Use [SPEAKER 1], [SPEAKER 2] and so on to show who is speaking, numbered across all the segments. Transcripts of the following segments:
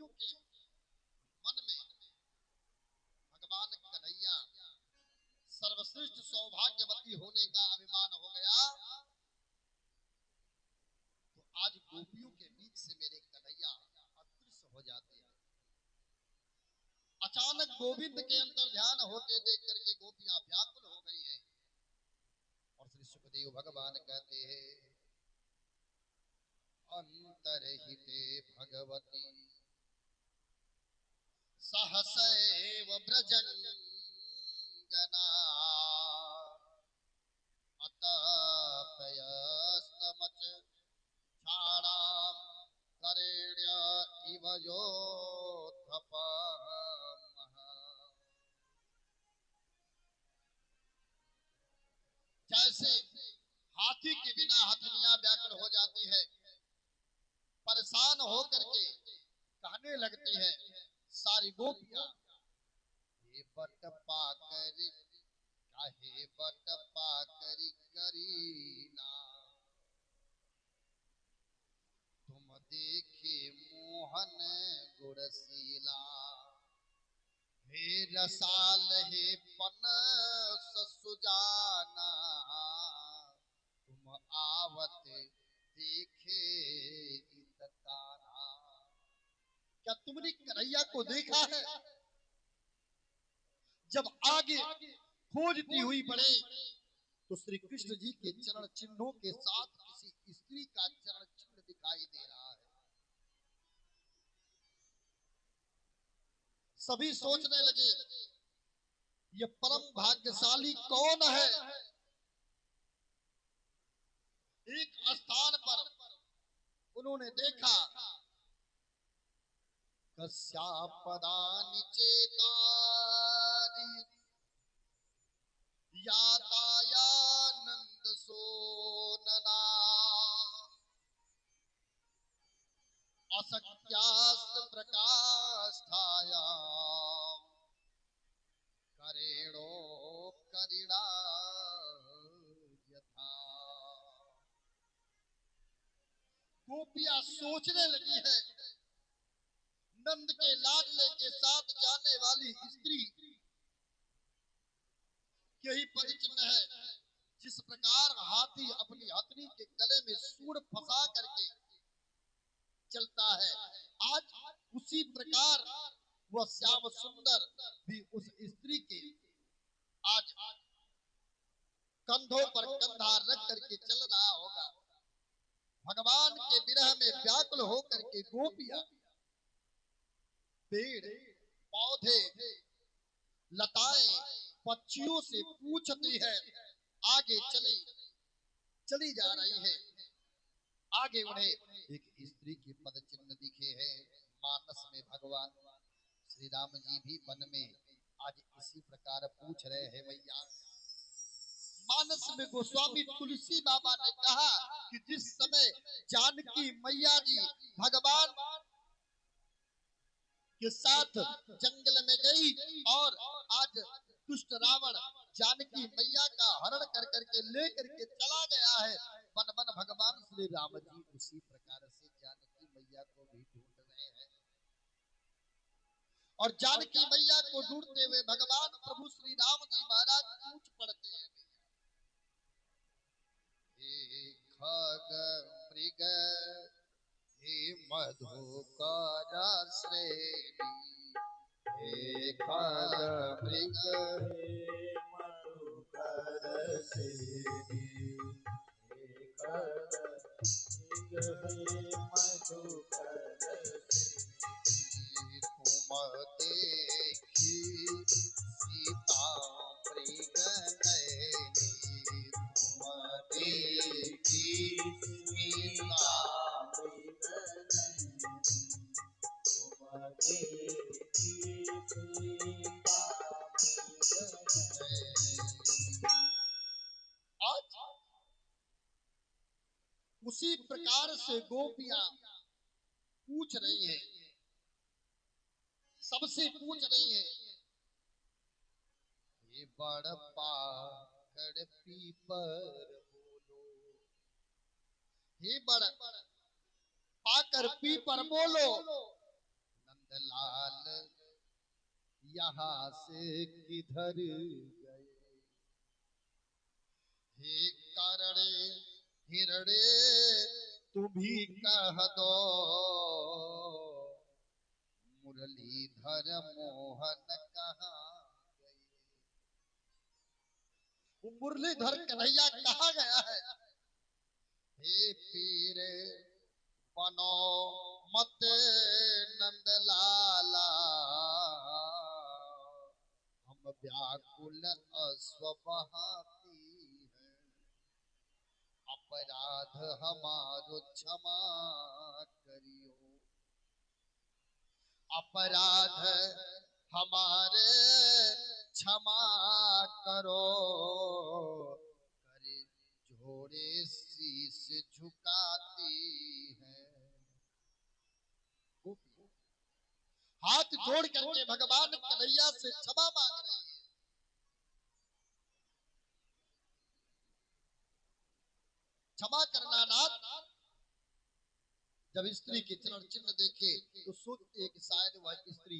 [SPEAKER 1] गोपियों के मन में भगवान कन्हैया सर्वश्रेष्ठ सौभाग्यवती होने का अभिमान हो गया, तो आज गोपियों के बीच से मेरे कन्हैया अदृश्य हो जाते हैं। अचानक गोविंद के अंतर ध्यान होते देख करके गोपियां व्याकुल हो गई है। और श्री सुखदेव भगवान कहते हैं, अंतरहिते भगवती सहसैव व्रजंगना अतपयस्तमच छाड़ाम करेण्य इव योत्थपमः। जैसे हाथी के बिना हथनियां व्याकुल हो जाती है, परेशान होकर के कहने लगती है सारी गोपियां, हे बट पाकर काहे बट पाकर करीना, तुम देखे मोहन गुरसीला, हे रसाल हे पनस सुजाना, तुम आवत देखे इतकाना। क्या तुमने कन्हैया को देखा है? जब आगे खोजती हुई बढ़े तो श्री कृष्ण जी के चरण चिन्हों के साथ किसी स्त्री का चरण चिन्ह दिखाई दे रहा है। सभी सोचने लगे ये परम भाग्यशाली कौन है। एक स्थान पर उन्होंने देखा, कस्यापदानि चेतानि यातायानंद सोनना, असक्यास्त प्रकाष्ठाया करेणो करिणा यथा। गोपियां सोचने लगी है, नंद के लाडले के साथ जाने वाली स्त्री यही पद चिन्ह है। जिस प्रकार हाथी अपनी हथनी के गले में सूंड फंसा करके चलता है, आज उसी प्रकार वह श्याम सुंदर भी उस स्त्री के आज कंधों पर कंधा रख करके चल रहा होगा। भगवान के विरह में व्याकुल होकर के गोपियां पेड़ पौधे लताएं पक्षियों से पूछती है, आगे चली जा रही है। आगे उन्हें एक स्त्री के पद चिन्ह दिखे हैं। मानस में भगवान श्री राम जी भी वन में आज इसी प्रकार पूछ रहे हैं मैया। मानस में गोस्वामी तुलसी बाबा ने कहा कि जिस समय जानकी मैया जी भगवान के साथ जंगल में गई और आज दुष्ट रावण जानकी मैया का हरण कर करके लेकर के चला गया है, वन वन भगवान श्री राम जी उसी प्रकार से जानकी मैया को भी ढूंढ रहे हैं। और जानकी मैया को ढूंढते हुए भगवान प्रभु श्री राम जी महाराज पूछ पड़ते हैं, हे खग मृग हे मधुकर श्रेणी, हे खग मृग
[SPEAKER 2] हे मधुकर श्रेणी, हे खग मृग हे मधुकर श्रेणी,
[SPEAKER 1] तुम देखी सीता मृग नयनी, तुम देखी सीता
[SPEAKER 2] मृग नयनी, तुम देखी सीता मृग नयनी।
[SPEAKER 1] आज उसी प्रकार से गोपियां पूछ रही हैं, सबसे पूछ रही हैं, ये बड़ पाकड़ पीपर बोलो, हे बड़ पाकर पीपर बोलो, नंदलाल यहाँ से किधर गए, हे करणे हिरणे तुम्ही कह दो, मुरलीधर मोहन कहाँ गए। वो मुरलीधर कन्हैया कहाँ गया है। हे पीर बनो मत नंदलाला, हम व्याकुल अश्व बहाती है, अपराध हमारो क्षमा करियो, अपराध हमारे क्षमा करो, करे जोड़े शीश झुकाती है। हाथ जोड़ करके भगवान कन्हैया से क्षमा मांग रही है। क्षमा करना नाथ। जब स्त्री के चरण चिन्ह देखे तो सोचते हैं कि शायद वह स्त्री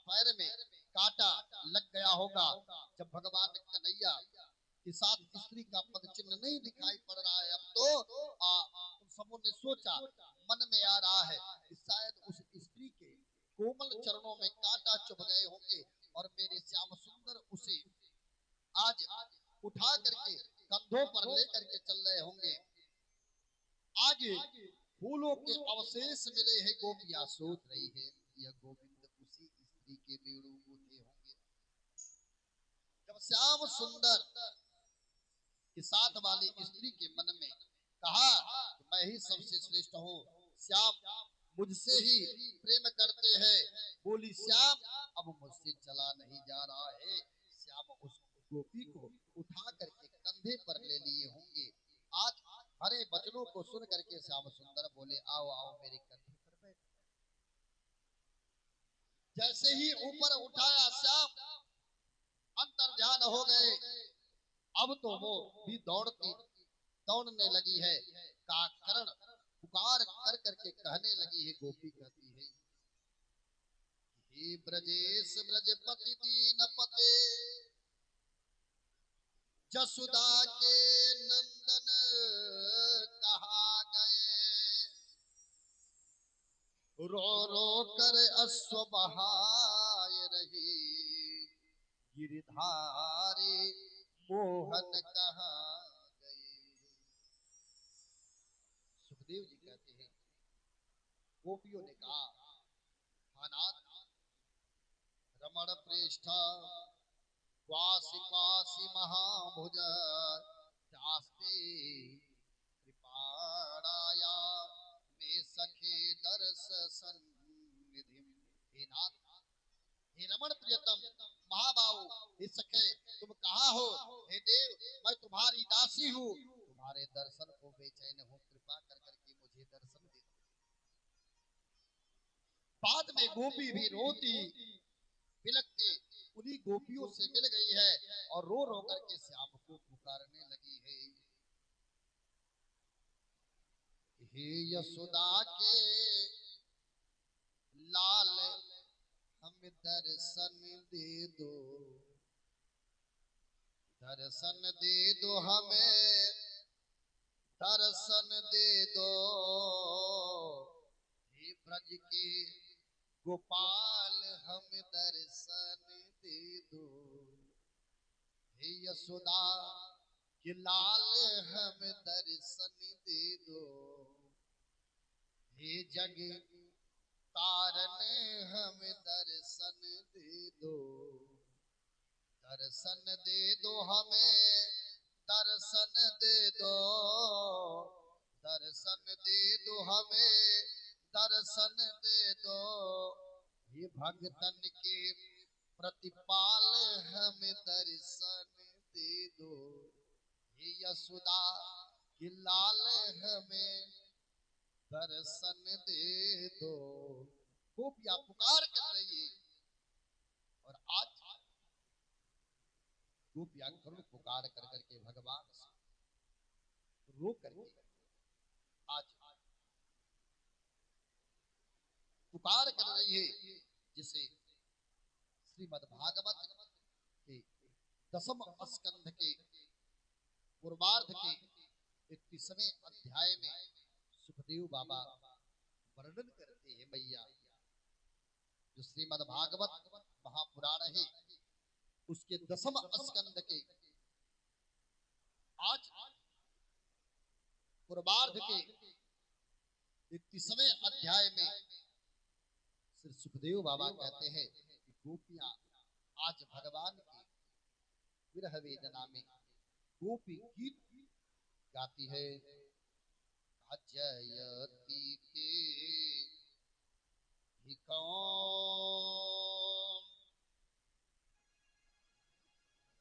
[SPEAKER 1] पैर में कांटा लग गया होगा। जब भगवान कन्हैया के साथ स्त्री का पद चिन्ह नहीं दिखाई पड़ रहा है, अब तो उन सबों ने सोचा, मन में आ रहा है कि शायद उस स्त्री के कोमल चरणों में कांटा चुभ गए होंगे और मेरे श्याम सुंदर उसे आज उठा करके कंधों पर लेकर के चल रहे होंगे। आगे फूलों के अवशेष मिले हैं, गोपियां सोच रही है यह गोविंद उसी स्त्री के बेड़ू बूटे होंगे। जब श्याम सुंदर के साथ वाली स्त्री के मन में कहा कि मैं ही सबसे श्रेष्ठ हूँ, श्याम मुझसे ही प्रेम करते हैं, बोली श्याम अब मुझसे चला नहीं जा रहा है। श्याम उस गोपी को उठा करके कंधे पर ले लिए होंगे। आज हरे वचनों को सुन करके श्याम सुंदर बोले, आओ आओ मेरे कंधे पर बैठो। जैसे ही ऊपर उठाया श्याम अंतर ध्यान हो गए। अब तो वो भी दौड़ने लगी है। का करण पुकार कर करके कहने लगी है। गोपी कहती है, हे ब्रजेश ब्रजपति दीन पते, जसुदा के नंदन कहा गए, रो रो कर अश्व बहाए रही, गिरधारी मोहन कहाँ गए। सुखदेव जी कहते हैं, गोपियों ने कहा, अनाथ रमण प्रेष्ठ वासी वासी महाभुज, दास्ते कृपाणाया में सखे दर्श सन्निधि। हे नाथ, हे रमण प्रियतम महाबाहु, हे सखे तुम कहाँ हो। हे देव मैं तुम्हारी दासी हूँ, तुम्हारे दर्शन को बेचैन हूँ, कृपा कर करके मुझे दर्शन दे। बाद में गोपी भी रोती बिलखती उन्हीं गोपियों से मिल गई है और रो रो करके श्याम को पुकारने लगी है। हे यशोदा के लाल हम दर्शन दे दो, दर्शन दे दो हमें, दर्शन दे दो। हे ब्रज के गोपाल हम दर्शन दे दो, हे यशोदा के लाल हम दर्शन दे दो। हे जग तारन हम दर्शन दे दो, दर्शन दे दो हमें, दर्शन दे दो, दर्शन दे दो हमें, दर्शन दे दो। हे भगतन के प्रतिपाल हम दर्शन दे दो, हे यशोदा के लाल हमें दर्शन दे दो। गोपियां पुकार कर रही है और आज गोपियां करुण पुकार कर करके भगवान से रो करके आज पुकार कर रही है, जिसे श्रीमद् भागवत के 10वें स्कंध के पूर्वार्ध के 31वें अध्याय में सुखदेव बाबा वर्णन करते हैं। मैया जो श्रीमद् भागवत महापुराण है, उसके 10वें स्कंध के आज पूर्वार्ध के 31वें अध्याय में श्री सुखदेव बाबा कहते हैं कि गोपियां आज भगवान की विरह वेदना में गोपी गीत गाती है। अजयती के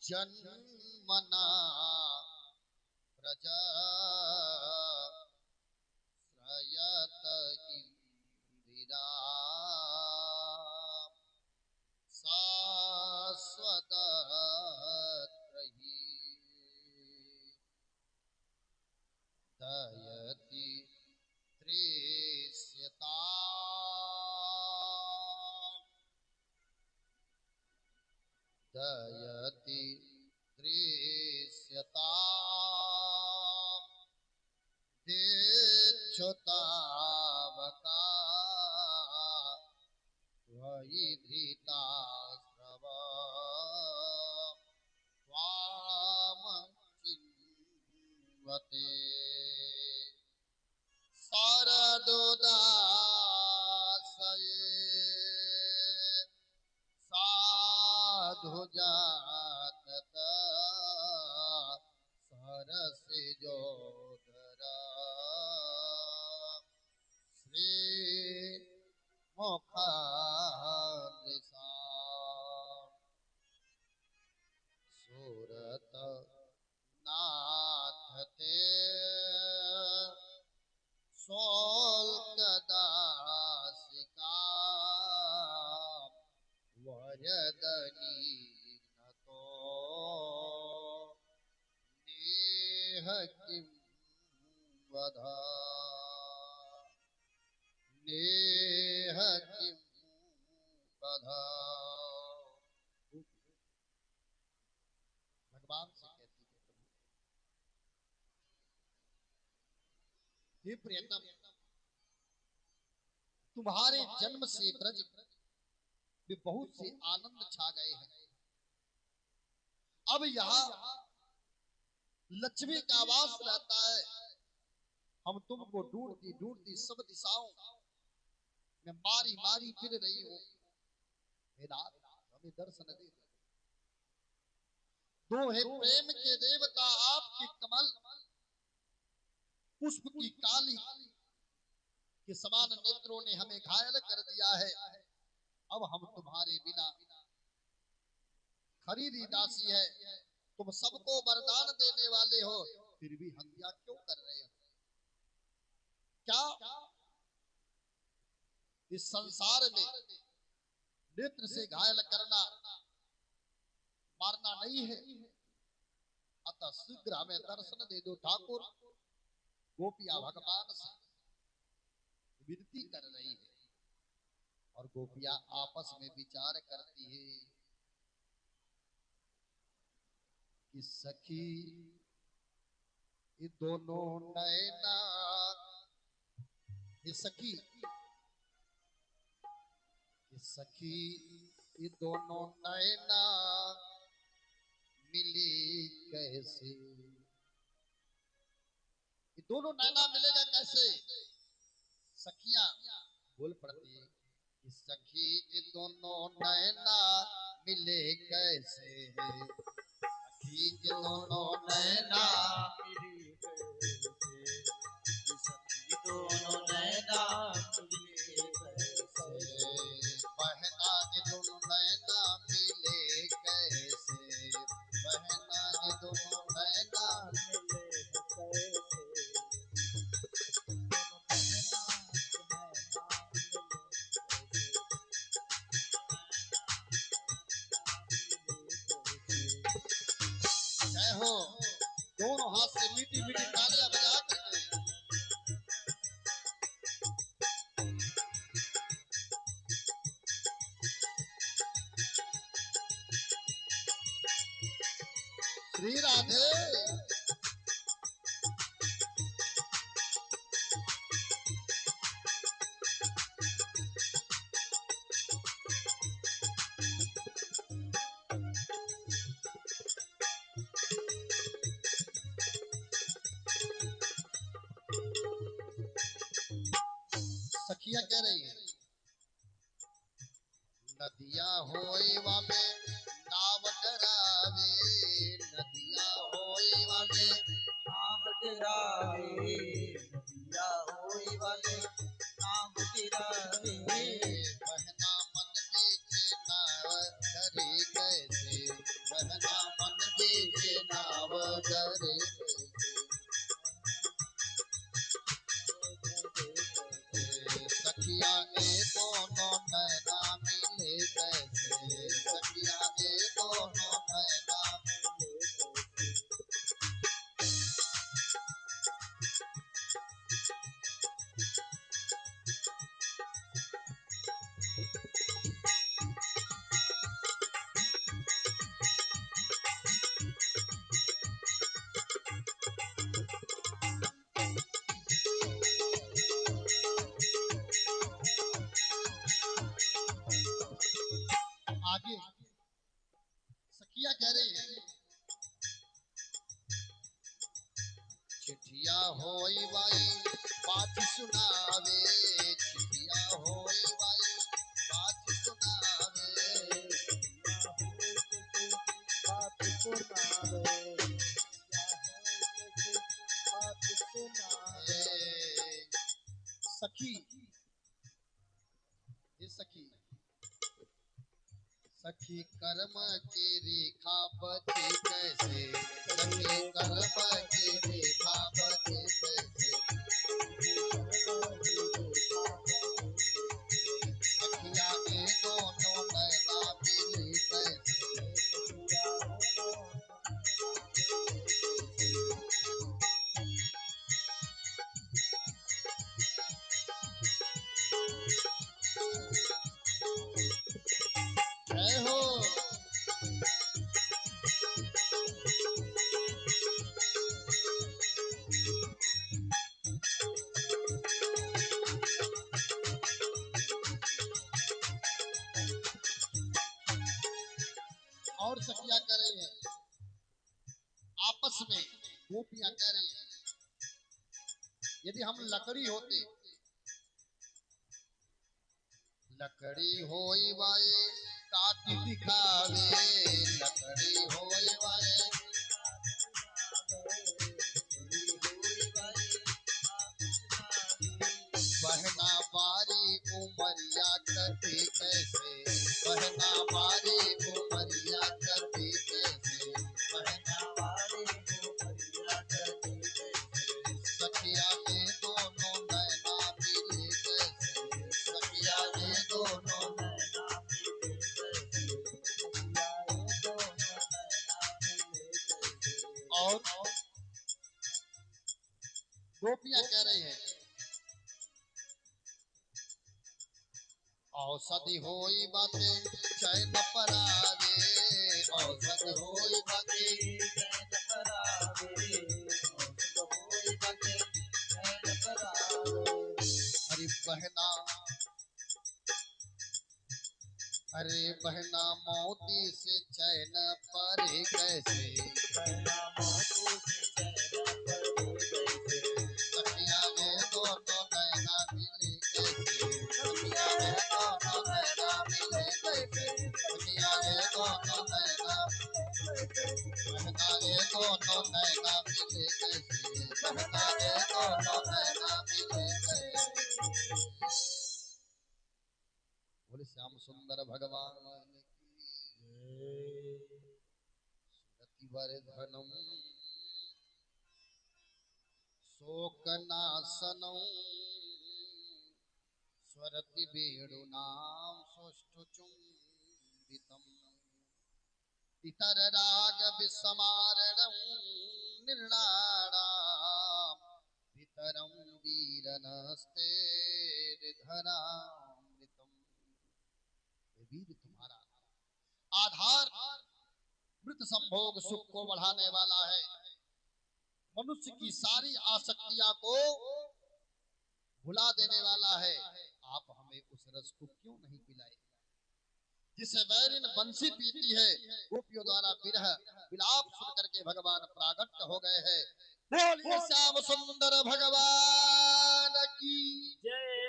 [SPEAKER 1] जन्मना प्रजा श्रयत इंदिरा शाश्वत दयति त्रेष्यता दयति त्रेष्यता देच्छुतावका त्वयि धृताश्रव त्वाम चिन्वते शरदोदासये साधु जातता सरसे जोधरा श्री मुखादृशा सूरत नाथ ते शोल्कदासिका वरदनी नतो नेह किं वधा नेह किं वधा। भगवान से कहती है, हे प्रियतम, तुम्हारे जन्म से ब्रज में बहुत से आनंद छा गए हैं। अब यहाँ लक्ष्मी का वास रहता है। हम तुमको ढूंढती ढूंढती सब दिशाओं में मारी मारी फिर रही हूं। हे नाथ, हमें दर्शन दे। दो है प्रेम के देवता आपकी कमल पुष्प की काली के समान नेत्रों ने हमें घायल कर दिया है। अब हम तुम्हारे बिना खरीदी दासी है। तुम सबको वरदान देने वाले हो, फिर भी हत्या क्यों कर रहे हो? क्या इस संसार में नेत्र से घायल करना मारना नहीं है? अतः शीघ्र हमें दर्शन दे दो ठाकुर। गोपियां भगवान से विनती कर रही है और गोपियां आपस में विचार करती है कि सखी ये दोनों नैना, ये सखी ये दोनों नैना मिली कैसे? ये दोनों नैना मिलेगा कैसे? सखियां बोल पड़ती है कि सखी ये दोनों नैना मिले कैसे? सखी ये दोनों नैना
[SPEAKER 2] मिली कैसे? सखी दोनों नैना मिली कैसे?
[SPEAKER 1] बहना ये दोनों नैना मिले कैसे? बहना ये दोनों नैना
[SPEAKER 2] मिले कैसे?
[SPEAKER 1] जय हो। दोनों हाथ से मीठी मीठी तालियां बजा करके श्री राधे। सखिया कह रही है नदिया होइवा में नाव डरावे, नदिया होइवा में
[SPEAKER 2] नाम तेरावे, नदिया होई वाले नाम तेरावे।
[SPEAKER 1] बहना मन बीच नाव धरे कैसे, बहना मन बीच नाव धरे कैसे। सखिया ए दोनों नैना मिले कैसे, सखिया ए दोनों नैना आगे सखिया कह रही है चिट्ठिया होई वाई बात सुनावे, चिट्ठिया होई वाई बात सुनावे।
[SPEAKER 2] बात सुनावे, बात सुनावे।
[SPEAKER 1] सखी ये सखी सखी कर्म की रेखा बचे कैसे, सखी कर्म की रेखा बचे कैसे। सखिया के दोनों नैना मिले कैसे, जय हो। और सखिया कह रही है आपस में गोपियां कह रही है यदि हम लकड़ी होते, लकड़ी होई वाए काटी दिखावे, लकड़ी होई वाए बहना बारी उमरिया कटे कैसे, बहना बारी उमरिया कटे कैसे। बहना बारी उमरिया कटे कैसे। सखिया के दोनों नैना मिले कैसे, सखिया के दोनों नैना मिले कैसे। और गोपियां कह रही है औषधि होई बातें चैन परावे, औषधि होई बातें
[SPEAKER 2] चैन परावे, औषध होई बातें चैन परावे।
[SPEAKER 1] अरे बहना, अरे बहना मोती से चैन परे कैसे,
[SPEAKER 2] बहना मोती से चैन परे कैसे।
[SPEAKER 1] सखिया के दोनों नैना मिले कैसे, सखिया के दोनों नैना मिले कैसे। सखिया के दोनों नैना बहना के दोनों नैना मिले कैसे, बहना के दोनों नैना मिले कैसे। बोले श्याम सुंदर भगवान की वर्धनम शोकनाशनम स्वरति वेणुनाम सुष्ठुचुंबितम इतर राग विस्मारणं निर्णाणाम वितरम वीरनस्ते धरामृतम। वीर तुम्हारा आधार मृत संभोग सुख को बढ़ाने वाला है। मनुष्य की सारी आसक्तियां को भुला देने वाला है। आप हमें उस रस को क्यों नहीं पिलाए जिसे वैरिन बंसी पीती है। गोपियों द्वारा विरह विलाप सुन करके भगवान प्रागट्य हो गए हैं। बोलिए श्याम सुंदर भगवान की
[SPEAKER 2] जय।